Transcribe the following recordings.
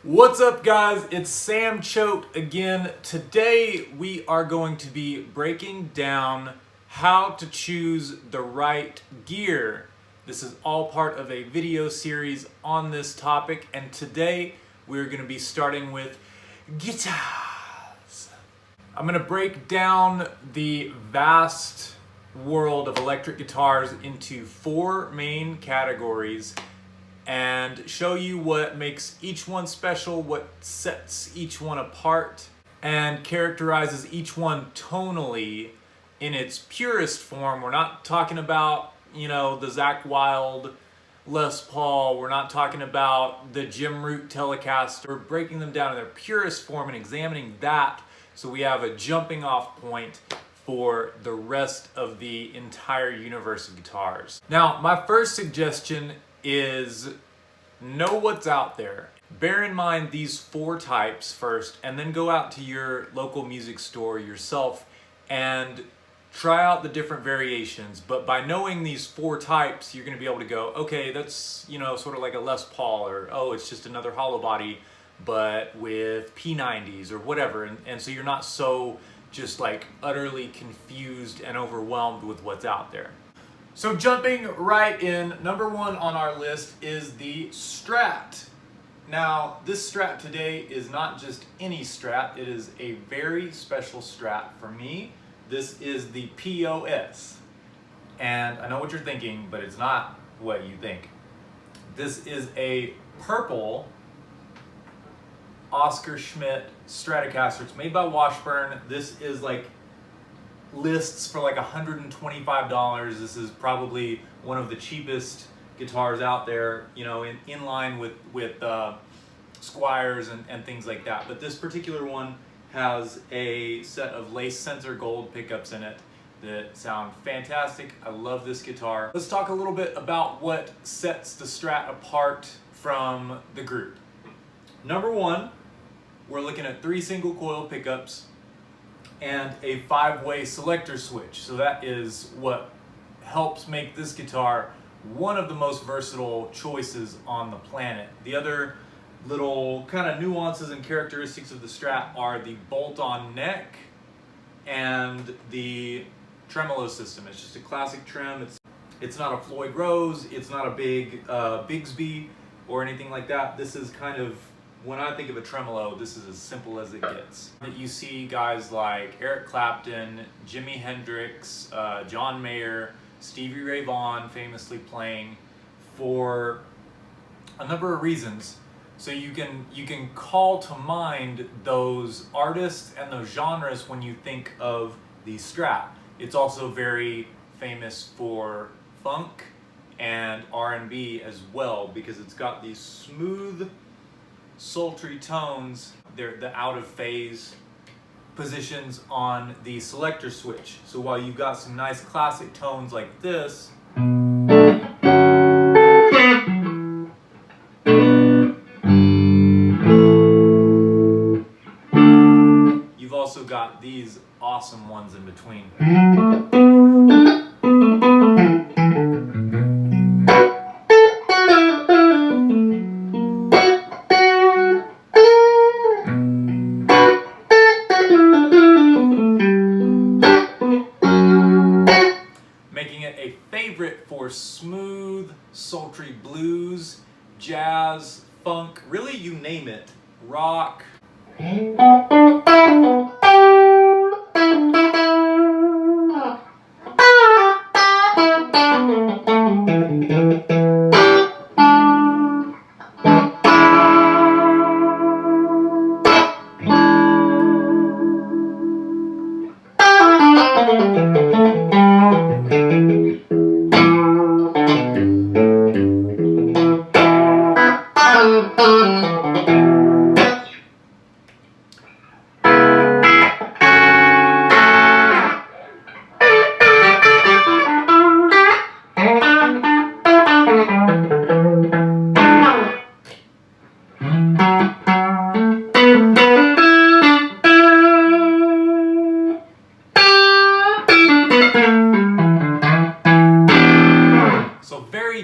What's up, guys? It's Sam Choate again. Today we are going to be breaking down how to choose the right gear. This is all part of a video series on this topic, and today we're going to be starting with guitars. I'm going to break down the vast world of electric guitars into four main categories and show you what makes each one special, what sets each one apart, and characterizes each one tonally in its purest form. We're not talking about, the Zakk Wylde Les Paul. We're not talking about the Jim Root Telecaster. We're breaking them down in their purest form and examining that so we have a jumping off point for the rest of the entire universe of guitars. Now, my first suggestion is know what's out there. Bear in mind these four types first, and then go out to your local music store yourself and try out the different variations. But by knowing these four types, you're going to be able to go, okay, that's, sort of like a Les Paul, or oh, it's just another hollow body, but with P90s or whatever. And so you're not so just like utterly confused and overwhelmed with what's out there. So jumping right in, number one on our list is the Strat. Now, this Strat today is not just any Strat, it is a very special Strat for me. This is the POS. And I know what you're thinking, but it's not what you think. This is a purple Oscar Schmidt Stratocaster. It's made by Washburn. This is like lists for like $125. This is probably one of the cheapest guitars out there, in line with Squiers and things like that. But this particular one has a set of lace sensor gold pickups in it that sound fantastic. I love this guitar. Let's talk a little bit about what sets the Strat apart from the group. Number one, we're looking at 3 single coil pickups and a 5-way selector switch. So that is what helps make this guitar one of the most versatile choices on the planet. The other little kind of nuances and characteristics of the Strat are the bolt-on neck and the tremolo system. It's just a classic trem. It's not a Floyd Rose, it's not a big Bigsby or anything like that. This is kind of, when I think of a tremolo, this is as simple as it gets. You see guys like Eric Clapton, Jimi Hendrix, John Mayer, Stevie Ray Vaughan famously playing for a number of reasons. So you can call to mind those artists and those genres when you think of the Strat. It's also very famous for funk and R&B as well, because it's got these smooth, sultry tones. They're the out of phase positions on the selector switch. So while you've got some nice classic tones like this, you've also got these awesome ones in between. For smooth, sultry blues, jazz, funk, really you name it, rock.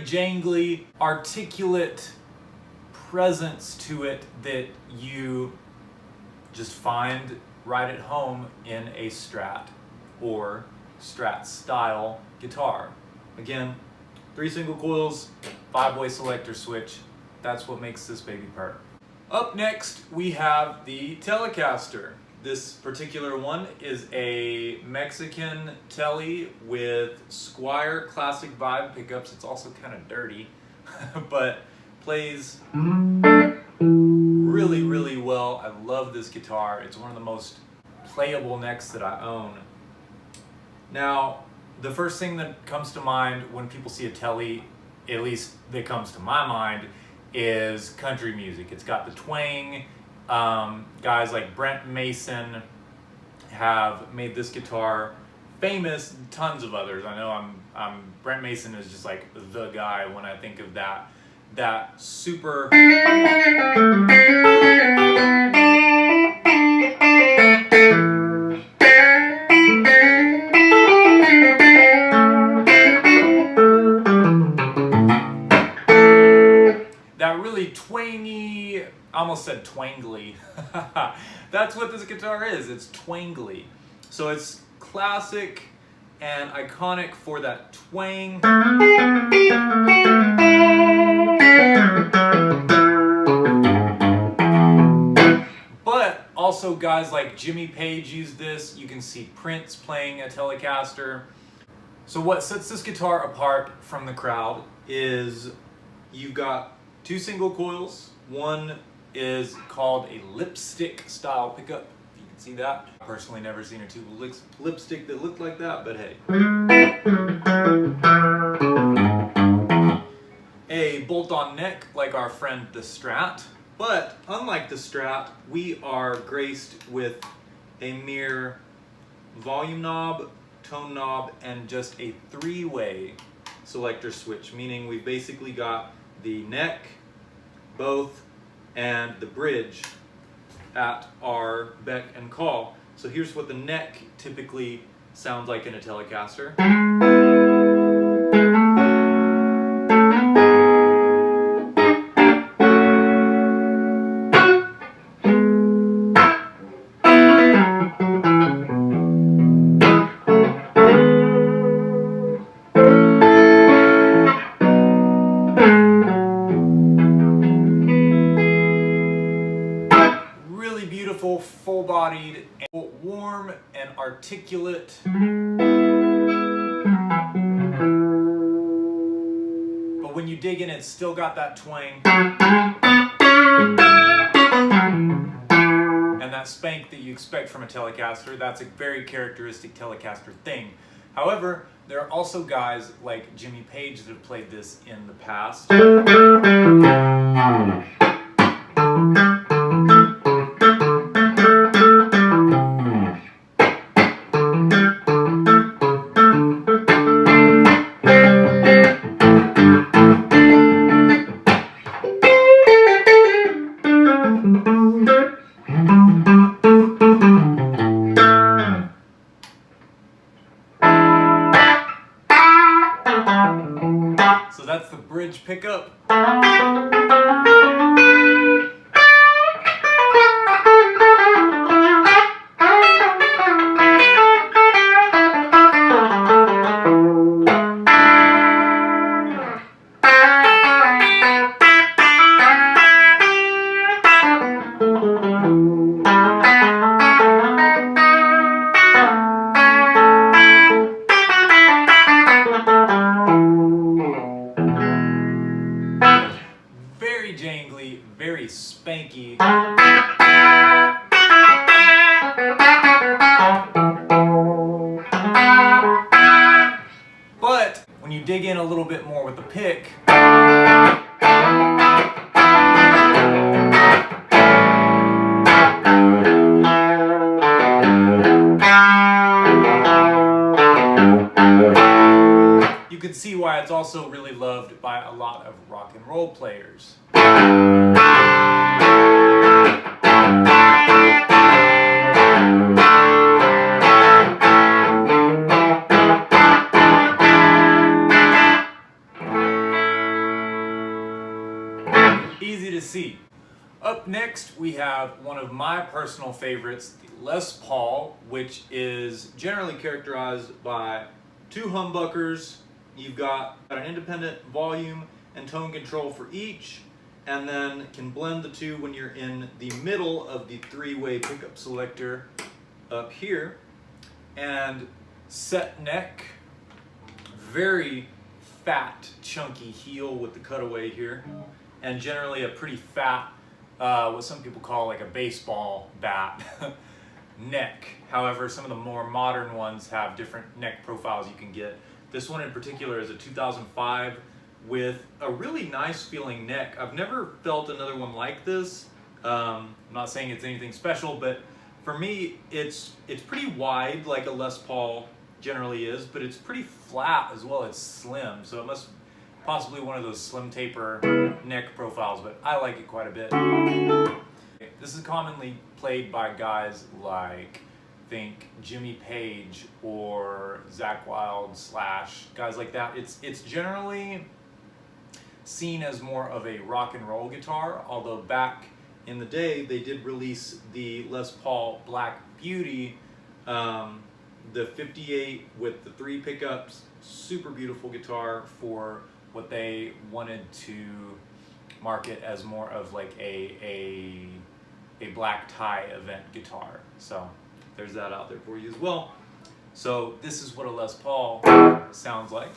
jangly, articulate, presence to it that you just find right at home in a Strat or Strat style guitar. Again, 3 single coils, 5-way selector switch. That's what makes this baby purr. Up next, we have the Telecaster. This particular one is a Mexican Tele with Squier Classic Vibe pickups. It's also kind of dirty, but plays really, really well. I love this guitar. It's one of the most playable necks that I own. Now, the first thing that comes to mind when people see a Tele, at least that comes to my mind, is country music. It's got the twang. Guys like Brent Mason have made this guitar famous. Tons of others. I know Brent Mason is just like the guy when I think of that super twangy, I almost said twangly. That's what this guitar is. It's twangly. So it's classic and iconic for that twang. But also guys like Jimmy Page use this. You can see Prince playing a Telecaster. So what sets this guitar apart from the crowd is you've got 2 single coils. One is called a lipstick style pickup. You can see that. I've personally never seen a tube of lipstick that looked like that, but hey. A bolt-on neck like our friend the Strat. But unlike the Strat, we are graced with a mere volume knob, tone knob, and just a 3-way selector switch, meaning we've basically got the neck, both, and the bridge at our beck and call. So here's what the neck typically sounds like in a Telecaster. Full-bodied, warm and articulate. But when you dig in, it's still got that twang and that spank that you expect from a Telecaster. That's a very characteristic Telecaster thing. However, there are also guys like Jimmy Page that have played this in the past. So that's the bridge pickup. Very jangly, very spanky. But when you dig in a little bit more with the pick, you can see why it's also really loved by a lot of rock and roll players. Easy to see. next we have one of my personal favorites, the Les Paul, which is generally characterized by two humbuckers. You've got an independent volume and tone control for each, and then can blend the two when you're in the middle of the three-way pickup selector up here. And set neck, very fat, chunky heel with the cutaway here, and generally a pretty fat, what some people call like a baseball bat neck. However, some of the more modern ones have different neck profiles you can get. This one in particular is a 2005 with a really nice feeling neck. I've never felt another one like this. I'm not saying it's anything special, but for me, it's pretty wide like a Les Paul generally is, but it's pretty flat as well. It's slim, so it must possibly one of those slim taper neck profiles, but I like it quite a bit. This is commonly played by guys like, think Jimmy Page or Zakk Wylde / guys like that. It's generally seen as more of a rock and roll guitar, although back in the day they did release the Les Paul Black Beauty, the 58 with the 3 pickups. Super beautiful guitar for what they wanted to market as more of like a black tie event guitar. So there's that out there for you as well. So this is what a Les Paul sounds like.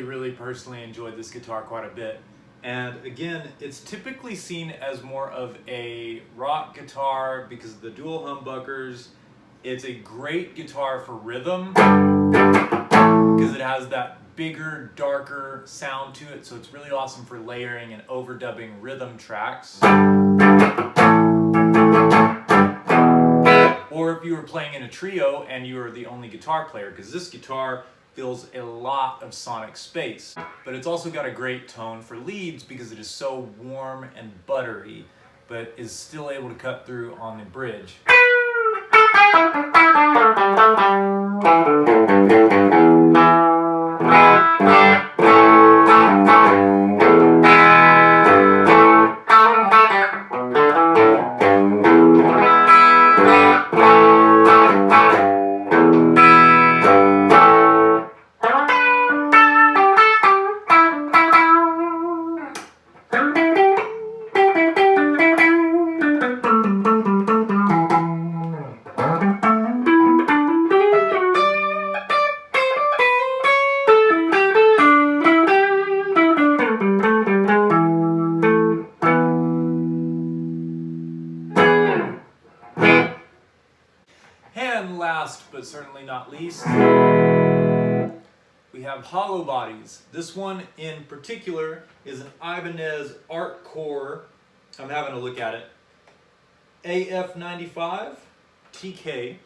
Really personally enjoyed this guitar quite a bit. And again, it's typically seen as more of a rock guitar because of the dual humbuckers. It's a great guitar for rhythm because it has that bigger, darker sound to it, so it's really awesome for layering and overdubbing rhythm tracks. Or if you were playing in a trio and you were the only guitar player, because this guitar fills a lot of sonic space. But it's also got a great tone for leads because it is so warm and buttery, but is still able to cut through on the bridge. And last but certainly not least, we have hollow bodies. This one in particular is an Ibanez Art Core. I'm having a look at it. AF95 TK.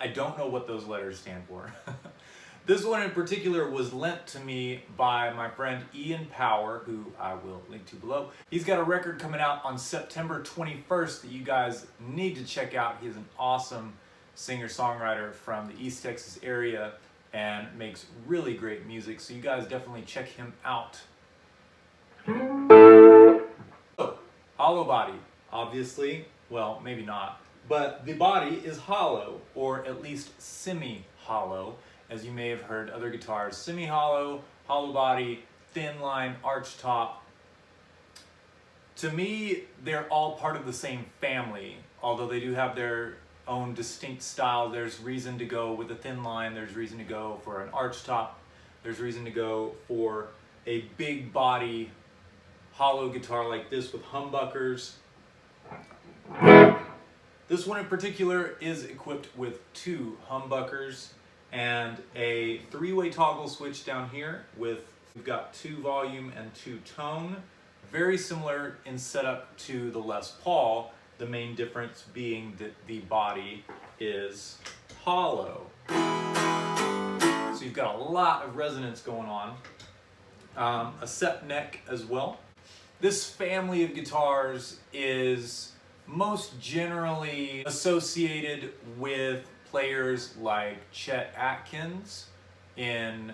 I don't know what those letters stand for. This one in particular was lent to me by my friend Ian Power, who I will link to below. He's got a record coming out on September 21st that you guys need to check out. He's an awesome singer-songwriter from the East Texas area and makes really great music, so you guys definitely check him out. So, hollow body, obviously, well, maybe not, but the body is hollow, or at least semi-hollow, as you may have heard other guitars. Semi-hollow, hollow body, thin line, arch top. To me, they're all part of the same family, although they do have their own distinct style. There's reason to go with a thin line, there's reason to go for an arch top, there's reason to go for a big body hollow guitar like this with humbuckers. This one in particular is equipped with 2 humbuckers and a 3-way toggle switch down here we've got 2 volume and 2 tone. Very similar in setup to the Les Paul, the main difference being that the body is hollow. So you've got a lot of resonance going on. A set neck as well. This family of guitars is most generally associated with players like Chet Atkins in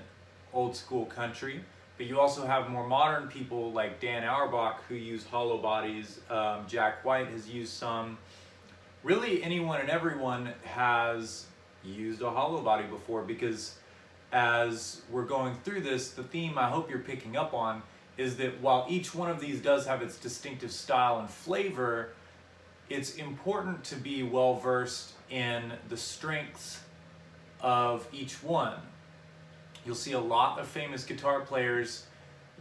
old school country, but you also have more modern people like Dan Auerbach who use hollow bodies. Jack White has used some. Really anyone and everyone has used a hollow body before, because as we're going through this, the theme I hope you're picking up on is that while each one of these does have its distinctive style and flavor, it's important to be well versed in the strengths of each one. You'll see a lot of famous guitar players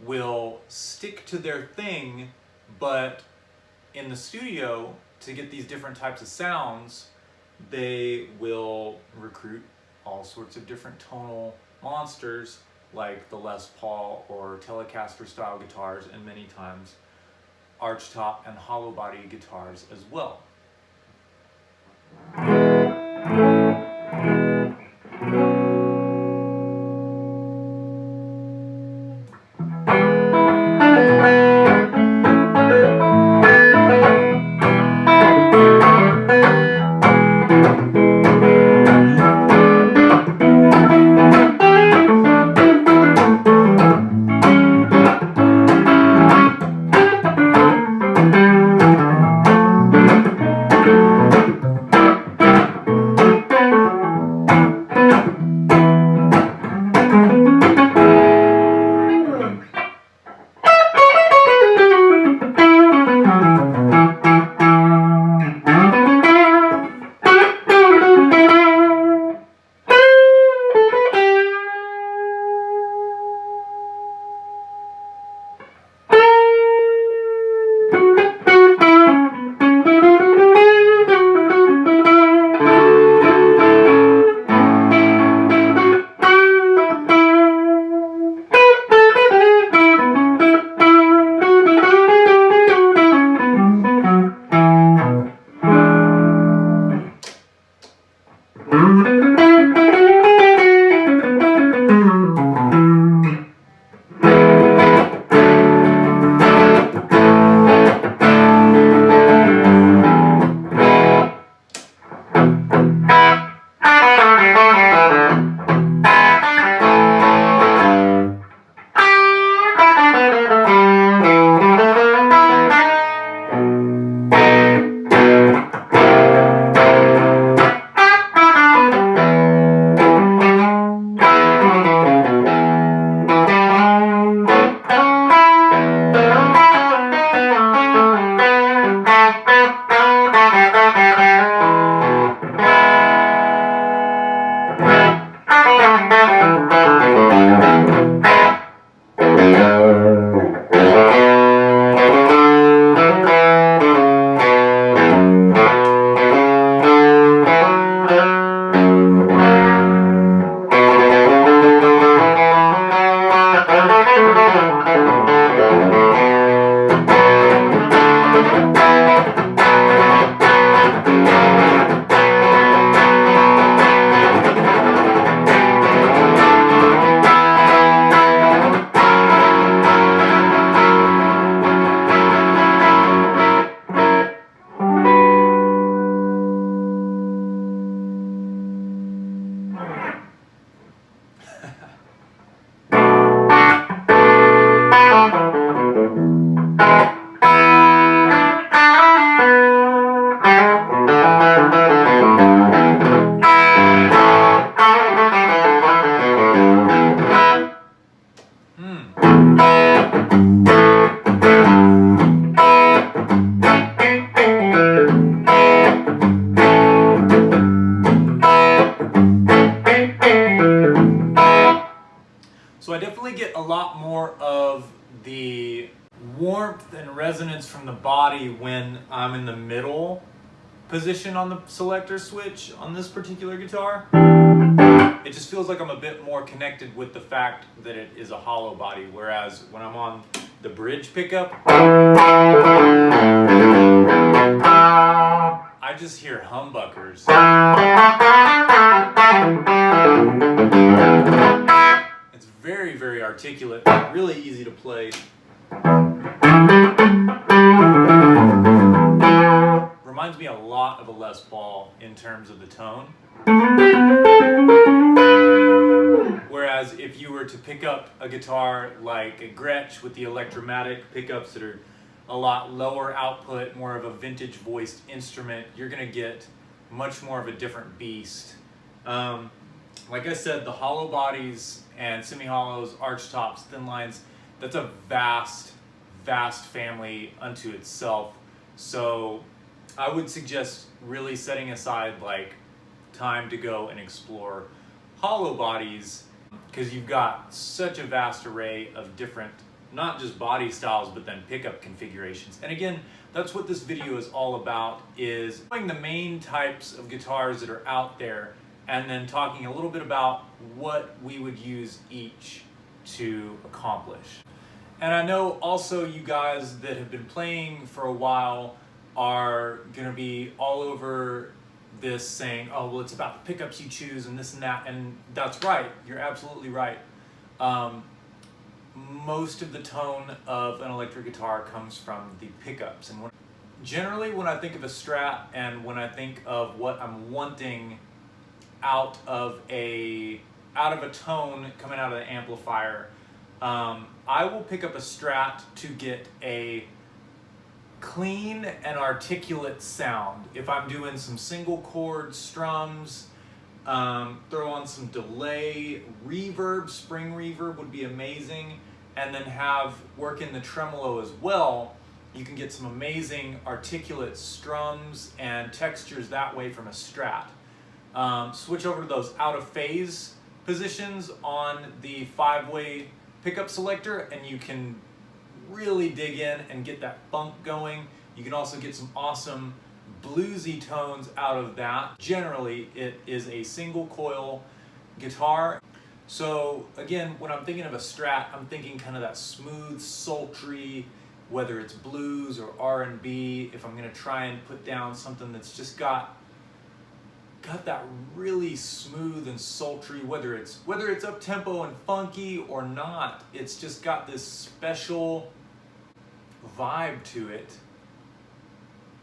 will stick to their thing, but in the studio, to get these different types of sounds, they will recruit all sorts of different tonal monsters like the Les Paul or Telecaster style guitars, and many times archtop and hollow body guitars as well. lot more of the warmth and resonance from the body when I'm in the middle position on the selector switch on this particular guitar. It just feels like I'm a bit more connected with the fact that it is a hollow body, whereas when I'm on the bridge pickup, I just hear humbuckers. It's very, very articulate, really easy to play. Reminds me a lot of a Les Paul in terms of the tone. Whereas if you were to pick up a guitar like a Gretsch with the Electromatic pickups that are a lot lower output, more of a vintage voiced instrument, you're gonna get much more of a different beast. Like I said, the hollow bodies and semi-hollows, arch tops, thin lines, that's a vast, vast family unto itself. So I would suggest really setting aside like time to go and explore hollow bodies, because you've got such a vast array of different, not just body styles, but then pickup configurations. And again, that's what this video is all about, is showing the main types of guitars that are out there, and then talking a little bit about what we would use each to accomplish. And I know also you guys that have been playing for a while are gonna be all over this saying, oh, well, it's about the pickups you choose and this and that, and that's right, you're absolutely right. Most of the tone of an electric guitar comes from the pickups. And generally when I think of a Strat and when I think of what I'm wanting out of a tone coming out of the amplifier, I will pick up a Strat to get a clean and articulate sound. If I'm doing some single chord strums, throw on some delay, reverb, spring reverb would be amazing, and then work in the tremolo as well. You can get some amazing articulate strums and textures that way from a Strat. Switch over to those out of phase positions on the 5-way pickup selector and you can really dig in and get that funk going. You can also get some awesome bluesy tones out of that. Generally, it is a single coil guitar. So again, when I'm thinking of a Strat, I'm thinking kind of that smooth, sultry, whether it's blues or R&B. If I'm gonna try and put down something that's just got that really smooth and sultry, whether it's up tempo and funky or not, it's just got this special vibe to it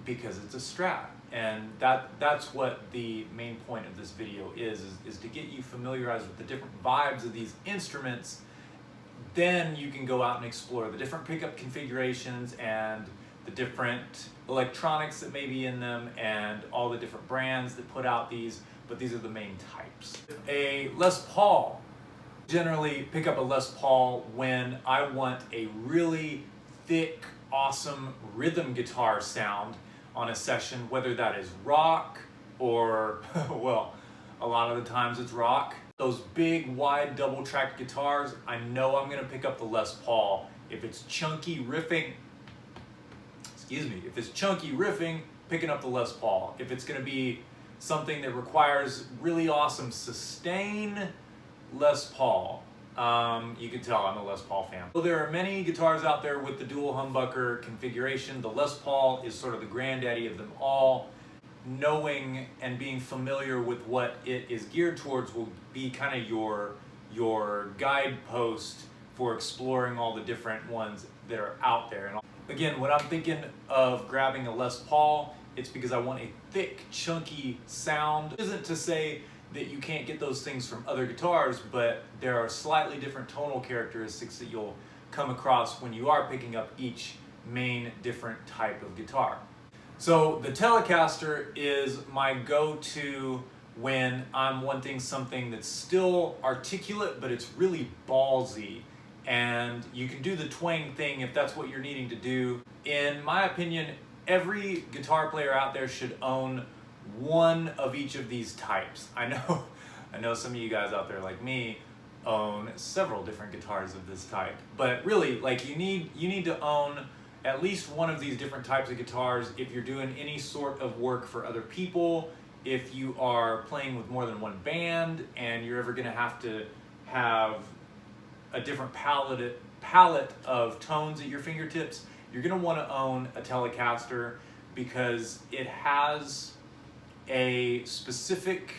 because it's a Strat. And that's what the main point of this video is to get you familiarized with the different vibes of these instruments. Then you can go out and explore the different pickup configurations and the different electronics that may be in them and all the different brands that put out these, but these are the main types. A Les Paul. Generally pick up a Les Paul when I want a really thick, awesome rhythm guitar sound on a session, whether that is rock or, well, a lot of the times it's rock. Those big, wide, double-tracked guitars, I know I'm gonna pick up the Les Paul. If it's chunky riffing, picking up the Les Paul. If it's gonna be something that requires really awesome sustain, Les Paul. You can tell I'm a Les Paul fan. So there are many guitars out there with the dual humbucker configuration. The Les Paul is sort of the granddaddy of them all. Knowing and being familiar with what it is geared towards will be kind of your guidepost for exploring all the different ones that are out there. And again, when I'm thinking of grabbing a Les Paul, it's because I want a thick, chunky sound. It isn't to say that you can't get those things from other guitars, but there are slightly different tonal characteristics that you'll come across when you are picking up each main different type of guitar. So the Telecaster is my go-to when I'm wanting something that's still articulate, but it's really ballsy. And you can do the twang thing if that's what you're needing to do. In my opinion, every guitar player out there should own one of each of these types. I know some of you guys out there like me own several different guitars of this type. But really, like, you need to own at least one of these different types of guitars if you're doing any sort of work for other people, if you are playing with more than one band and you're ever gonna have to have a different palette of tones at your fingertips, you're gonna wanna own a Telecaster because it has a specific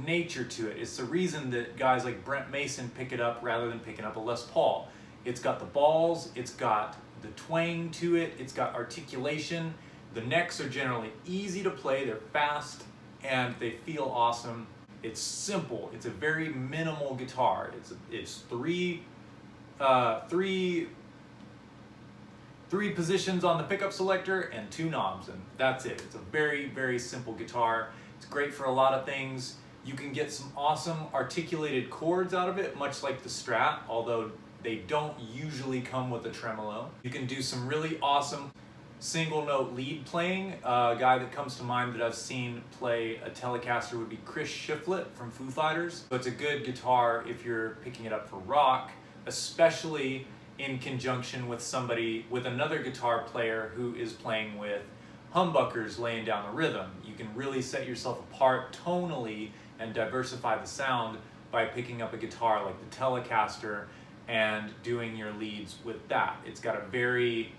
nature to it. It's the reason that guys like Brent Mason pick it up rather than picking up a Les Paul. It's got the balls, it's got the twang to it, it's got articulation. The necks are generally easy to play, they're fast, and they feel awesome. It's simple, it's a very minimal guitar. It's three positions on the pickup selector and 2 knobs, and that's it. It's a very, very simple guitar. It's great for a lot of things. You can get some awesome articulated chords out of it, much like the Strat, although they don't usually come with a tremolo. You can do some really awesome single note lead playing. A guy that comes to mind that I've seen play a Telecaster would be Chris Shiflett from Foo Fighters. So it's a good guitar if you're picking it up for rock, especially in conjunction with another guitar player who is playing with humbuckers laying down the rhythm. You can really set yourself apart tonally and diversify the sound by picking up a guitar like the Telecaster and doing your leads with that. It's got a very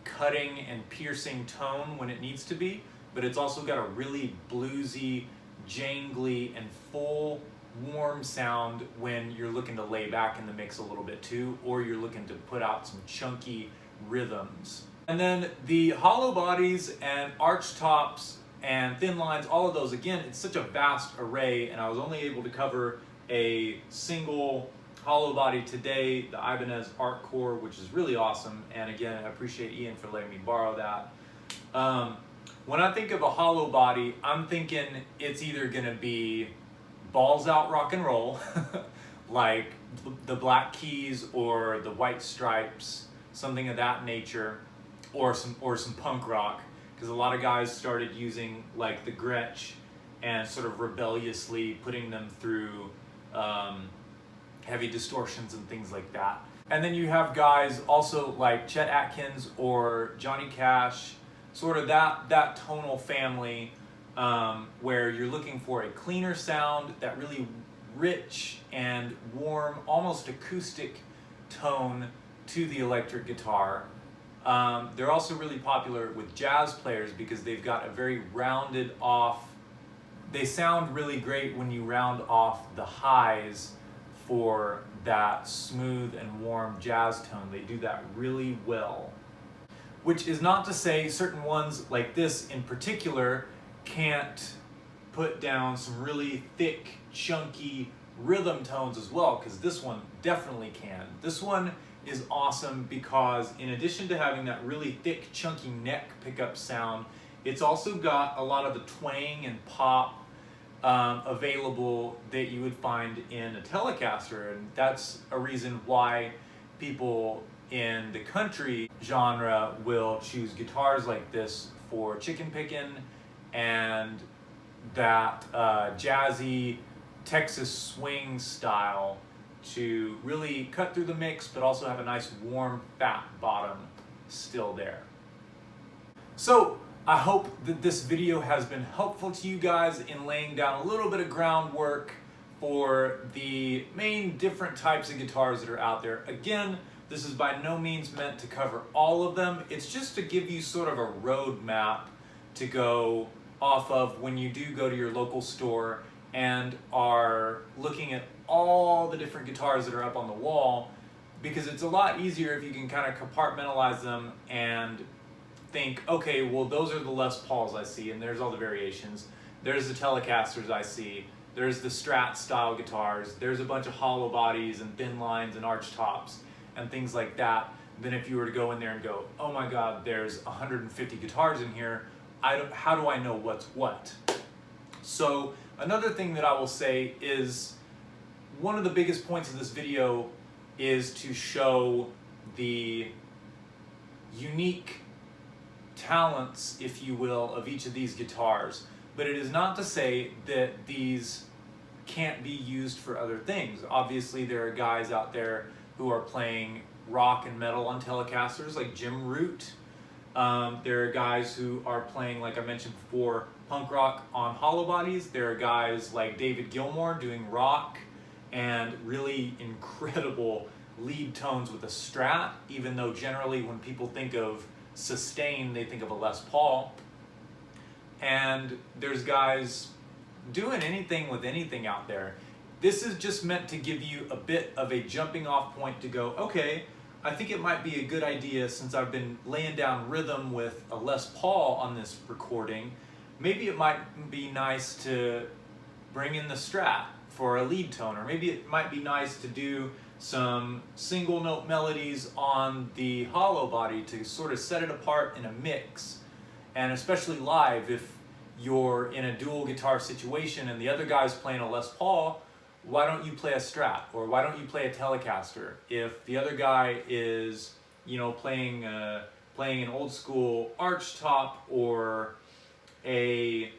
cutting and piercing tone when it needs to be, but it's also got a really bluesy, jangly, and full warm sound when you're looking to lay back in the mix a little bit too, or you're looking to put out some chunky rhythms. And then the hollow bodies and arch tops and thin lines, all of those, again, it's such a vast array, and I was only able to cover a single hollow body today, the Ibanez Arc Core, which is really awesome. And again, I appreciate Ian for letting me borrow that. When I think of a hollow body, I'm thinking it's either gonna be balls out rock and roll, like the Black Keys or the White Stripes, something of that nature, or some punk rock, because a lot of guys started using like the Gretsch and sort of rebelliously putting them through heavy distortions and things like that. And then you have guys also like Chet Atkins or Johnny Cash, sort of that tonal family, where you're looking for a cleaner sound, that really rich and warm, almost acoustic tone to the electric guitar. They're also really popular with jazz players because they've got a very rounded off, they sound really great when you round off the highs for that smooth and warm jazz tone. They do that really well. Which is not to say certain ones like this in particular can't put down some really thick, chunky rhythm tones as well, because this one definitely can. This one is awesome because in addition to having that really thick, chunky neck pickup sound, it's also got a lot of the twang and pop available that you would find in a Telecaster, and that's a reason why people in the country genre will choose guitars like this for chicken picking and that jazzy Texas swing style to really cut through the mix, but also have a nice warm fat bottom still there. So I hope that this video has been helpful to you guys in laying down a little bit of groundwork for the main different types of guitars that are out there. Again, this is by no means meant to cover all of them. It's just to give you sort of a roadmap to go off of when you do go to your local store and are looking at all the different guitars that are up on the wall, because it's a lot easier if you can kind of compartmentalize them and think, okay, well, those are the Les Pauls I see, and there's all the variations. There's the Telecasters I see. There's the Strat style guitars. There's a bunch of hollow bodies and thin lines and arch tops and things like that. Then if you were to go in there and go, oh my God, there's 150 guitars in here, how do I know what's what? So another thing that I will say is one of the biggest points of this video is to show the unique talents, if you will, of each of these guitars. But it is not to say that these can't be used for other things. Obviously, there are guys out there who are playing rock and metal on Telecasters, like Jim Root. There are guys who are playing, like I mentioned before, punk rock on hollow bodies. There are guys like David Gilmour doing rock and really incredible lead tones with a Strat, even though generally when people think of sustain, they think of a Les Paul. And there's guys doing anything with anything out there. This is just meant to give you a bit of a jumping off point to go, okay, I think it might be a good idea, since I've been laying down rhythm with a Les Paul on this recording, maybe it might be nice to bring in the Strat for a lead tone, or maybe it might be nice to do some single note melodies on the hollow body to sort of set it apart in a mix. And especially live, if you're in a dual guitar situation and the other guy's playing a Les Paul, why don't you play a Strat, or why don't you play a Telecaster? If the other guy is, you know, playing an old school arch top or a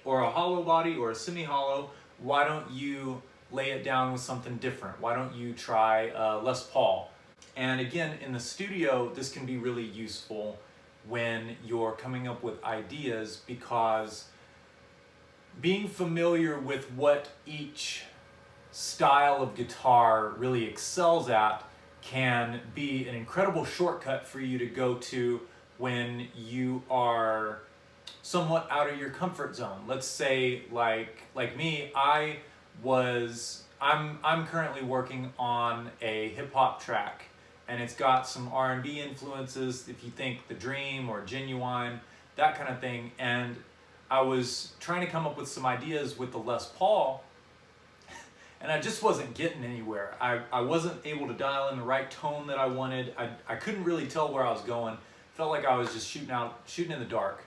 hollow body or a semi-hollow, why don't you lay it down with something different? Why don't you try Les Paul? And again, in the studio, this can be really useful when you're coming up with ideas, because being familiar with what each style of guitar really excels at can be an incredible shortcut for you to go to when you are somewhat out of your comfort zone. Let's say like me, I'm currently working on a hip hop track, and it's got some R&B influences, if you think The Dream or Genuine, that kind of thing. And I was trying to come up with some ideas with the Les Paul, and I just wasn't getting anywhere. I wasn't able to dial in the right tone that I wanted. I couldn't really tell where I was going. Felt like I was just shooting in the dark.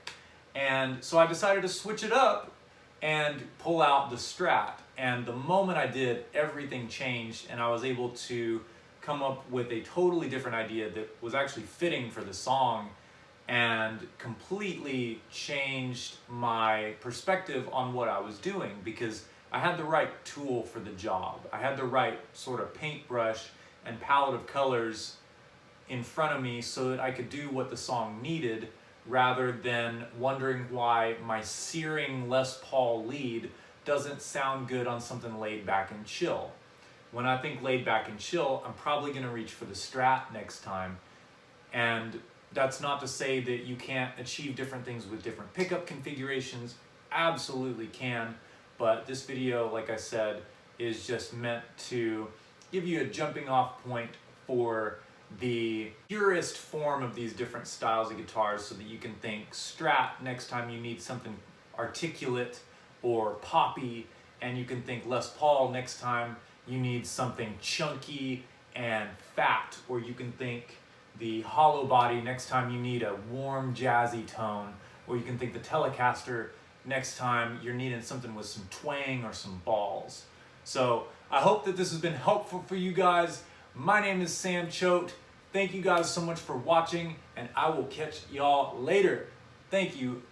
And so I decided to switch it up and pull out the Strat. And the moment I did, everything changed, and I was able to come up with a totally different idea that was actually fitting for the song, and completely changed my perspective on what I was doing, because I had the right tool for the job. I had the right sort of paintbrush and palette of colors in front of me so that I could do what the song needed, rather than wondering why my searing Les Paul lead doesn't sound good on something laid back and chill. When I think laid back and chill, I'm probably gonna reach for the Strat next time. And that's not to say that you can't achieve different things with different pickup configurations. Absolutely can. But this video, like I said, is just meant to give you a jumping off point for the purest form of these different styles of guitars, so that you can think Strat next time you need something articulate or poppy, and you can think Les Paul next time you need something chunky and fat, or you can think the hollow body next time you need a warm jazzy tone, or you can think the Telecaster next time you're needing something with some twang or some balls. So I hope that this has been helpful for you guys. My name is Sam Choate. Thank you guys so much for watching, and I will catch y'all later. Thank you.